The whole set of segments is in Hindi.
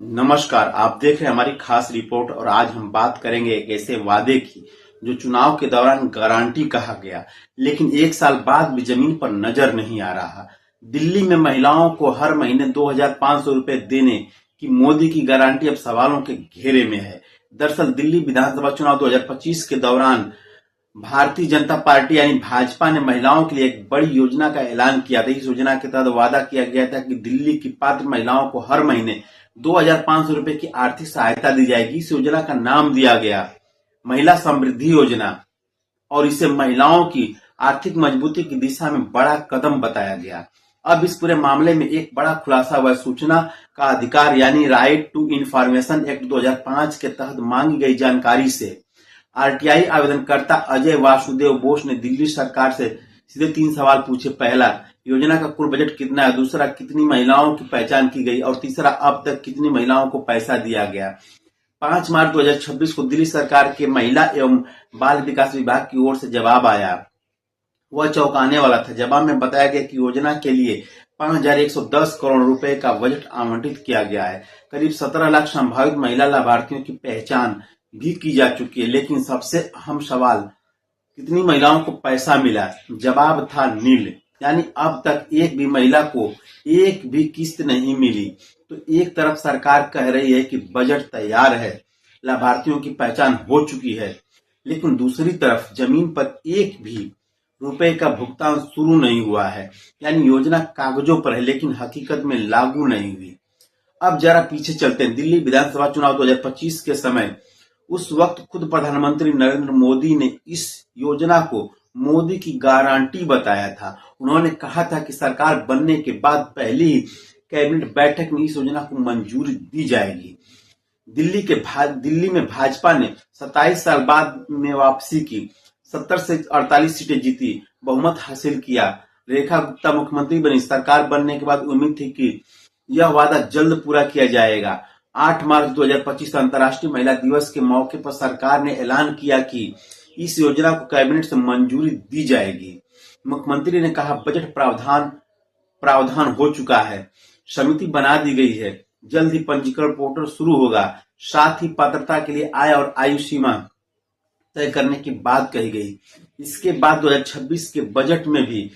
नमस्कार, आप देख रहे हैं हमारी खास रिपोर्ट और आज हम बात करेंगे एक ऐसे वादे की जो चुनाव के दौरान गारंटी कहा गया, लेकिन एक साल बाद भी जमीन पर नजर नहीं आ रहा। दिल्ली में महिलाओं को हर महीने 2,500 रुपए देने की मोदी की गारंटी अब सवालों के घेरे में है। दरअसल दिल्ली विधानसभा चुनाव 2025 के दौरान भारतीय जनता पार्टी यानी भाजपा ने महिलाओं के लिए एक बड़ी योजना का ऐलान किया था। इस योजना के तहत वादा किया गया था कि दिल्ली की पात्र महिलाओं को हर महीने 2,500 रुपए की आर्थिक सहायता दी जाएगी। इस योजना का नाम दिया गया महिला समृद्धि योजना और इसे महिलाओं की आर्थिक मजबूती की दिशा में बड़ा कदम बताया गया। अब इस पूरे मामले में एक बड़ा खुलासा हुआ। सूचना का अधिकार यानी राइट टू इंफॉर्मेशन एक्ट 2005 के तहत मांगी गई जानकारी से आरटीआई आवेदनकर्ता अजय वासुदेव बोस ने दिल्ली सरकार से सीधे 3 सवाल पूछे। पहला, योजना का कुल बजट कितना है? दूसरा, कितनी महिलाओं की पहचान की गई? और तीसरा, अब तक कितनी महिलाओं को पैसा दिया गया? 5 मार्च 2026 को दिल्ली सरकार के महिला एवं बाल विकास विभाग की ओर से जवाब आया। वह चौंकाने वाला था। जवाब में बताया गया कि योजना के लिए 5,110 करोड़ रुपए का बजट आवंटित किया गया है। करीब 17 लाख संभावित महिला लाभार्थियों की पहचान भी की जा चुकी है, लेकिन सबसे अहम सवाल, कितनी महिलाओं को पैसा मिला? जवाब था नील, यानी अब तक एक भी महिला को एक भी किस्त नहीं मिली। तो एक तरफ सरकार कह रही है कि बजट तैयार है, लाभार्थियों की पहचान हो चुकी है, लेकिन दूसरी तरफ जमीन पर एक भी रुपए का भुगतान शुरू नहीं हुआ है। यानी योजना कागजों पर है, लेकिन हकीकत में लागू नहीं हुई। अब जरा पीछे चलते हैं। दिल्ली विधानसभा चुनाव 2025 के समय उस वक्त खुद प्रधानमंत्री नरेंद्र मोदी ने इस योजना को मोदी की गारंटी बताया था। उन्होंने कहा था कि सरकार बनने के बाद पहली ही कैबिनेट बैठक में इस योजना को मंजूरी दी जाएगी। दिल्ली में भाजपा ने 27 साल बाद में वापसी की, 70 से 48 सीटें जीती, बहुमत हासिल किया। रेखा गुप्ता मुख्यमंत्री बनी। सरकार बनने के बाद उम्मीद थी कि यह वादा जल्द पूरा किया जाएगा। 8 मार्च 2025 अंतर्राष्ट्रीय महिला दिवस के मौके पर सरकार ने ऐलान किया कि इस योजना को कैबिनेट से मंजूरी दी जाएगी। मुख्यमंत्री ने कहा, बजट प्रावधान हो चुका है, समिति बना दी गई है, जल्द ही पंजीकरण पोर्टल शुरू होगा। साथ ही पात्रता के लिए आय और आयु सीमा तय करने की बात कही गई। इसके बाद 2026 के बजट में भी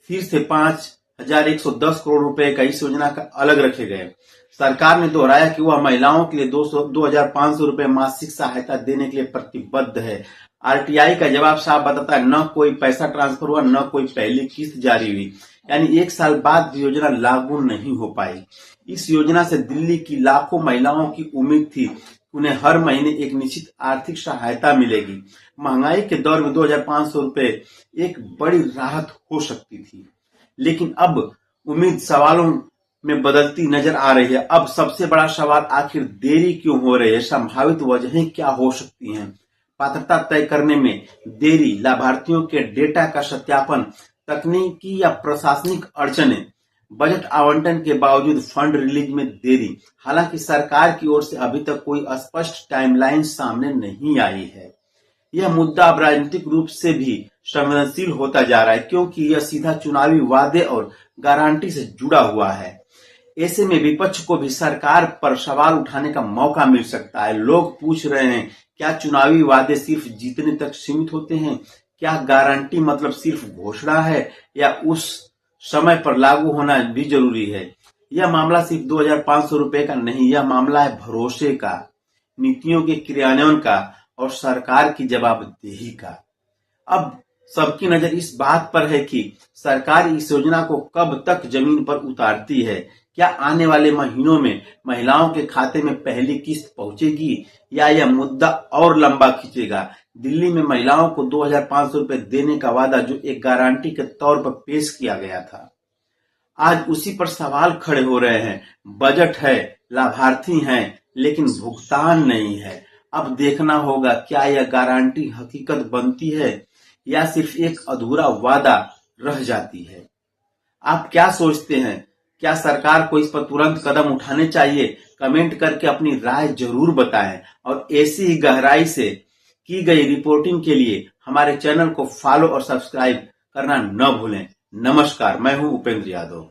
फिर से 5,110 करोड़ रुपए का इस योजना का अलग रखे गए। सरकार ने दोहराया कि वह महिलाओं के लिए 2,500 रुपए मासिक सहायता देने के लिए प्रतिबद्ध है। आरटीआई का जवाब साफ बताता है, न कोई पैसा ट्रांसफर हुआ, न कोई पहली किस्त जारी हुई। यानी एक साल बाद भी योजना लागू नहीं हो पाई। इस योजना से दिल्ली की लाखों महिलाओं की उम्मीद थी, उन्हें हर महीने एक निश्चित आर्थिक सहायता मिलेगी। महंगाई के दौर में 2,500 रुपए एक बड़ी राहत हो सकती थी, लेकिन अब उम्मीद सवालों में बदलती नजर आ रही है। अब सबसे बड़ा सवाल, आखिर देरी क्यों हो रही है? संभावित वजहें क्या हो सकती हैं? पात्रता तय करने में देरी, लाभार्थियों के डेटा का सत्यापन, तकनीकी या प्रशासनिक अड़चनें, बजट आवंटन के बावजूद फंड रिलीज में देरी। हालांकि सरकार की ओर से अभी तक कोई स्पष्ट टाइमलाइन सामने नहीं आई है। यह मुद्दा अब राजनीतिक रूप से भी संवेदनशील होता जा रहा है, क्योंकि यह सीधा चुनावी वादे और गारंटी से जुड़ा हुआ है। ऐसे में विपक्ष को भी सरकार पर सवाल उठाने का मौका मिल सकता है। लोग पूछ रहे हैं, क्या चुनावी वादे सिर्फ जीतने तक सीमित होते हैं? क्या गारंटी मतलब सिर्फ घोषणा है, या उस समय पर लागू होना भी जरूरी है? यह मामला सिर्फ 2,500 रुपए का नहीं, यह मामला है भरोसे का, नीतियों के क्रियान्वयन का और सरकार की जवाबदेही का। अब सबकी नजर इस बात पर है कि सरकार इस योजना को कब तक जमीन पर उतारती है। क्या आने वाले महीनों में महिलाओं के खाते में पहली किस्त पहुंचेगी, या यह मुद्दा और लंबा खींचेगा? दिल्ली में महिलाओं को 2,500 रुपए देने का वादा जो एक गारंटी के तौर पर पेश किया गया था, आज उसी पर सवाल खड़े हो रहे हैं। बजट है, लाभार्थी हैं, लेकिन भुगतान नहीं है। अब देखना होगा, क्या यह गारंटी हकीकत बनती है या सिर्फ एक अधूरा वादा रह जाती है। आप क्या सोचते हैं? क्या सरकार को इस पर तुरंत कदम उठाने चाहिए? कमेंट करके अपनी राय जरूर बताएं और ऐसी ही गहराई से की गई रिपोर्टिंग के लिए हमारे चैनल को फॉलो और सब्सक्राइब करना न भूलें। नमस्कार, मैं हूं उपेंद्र यादव।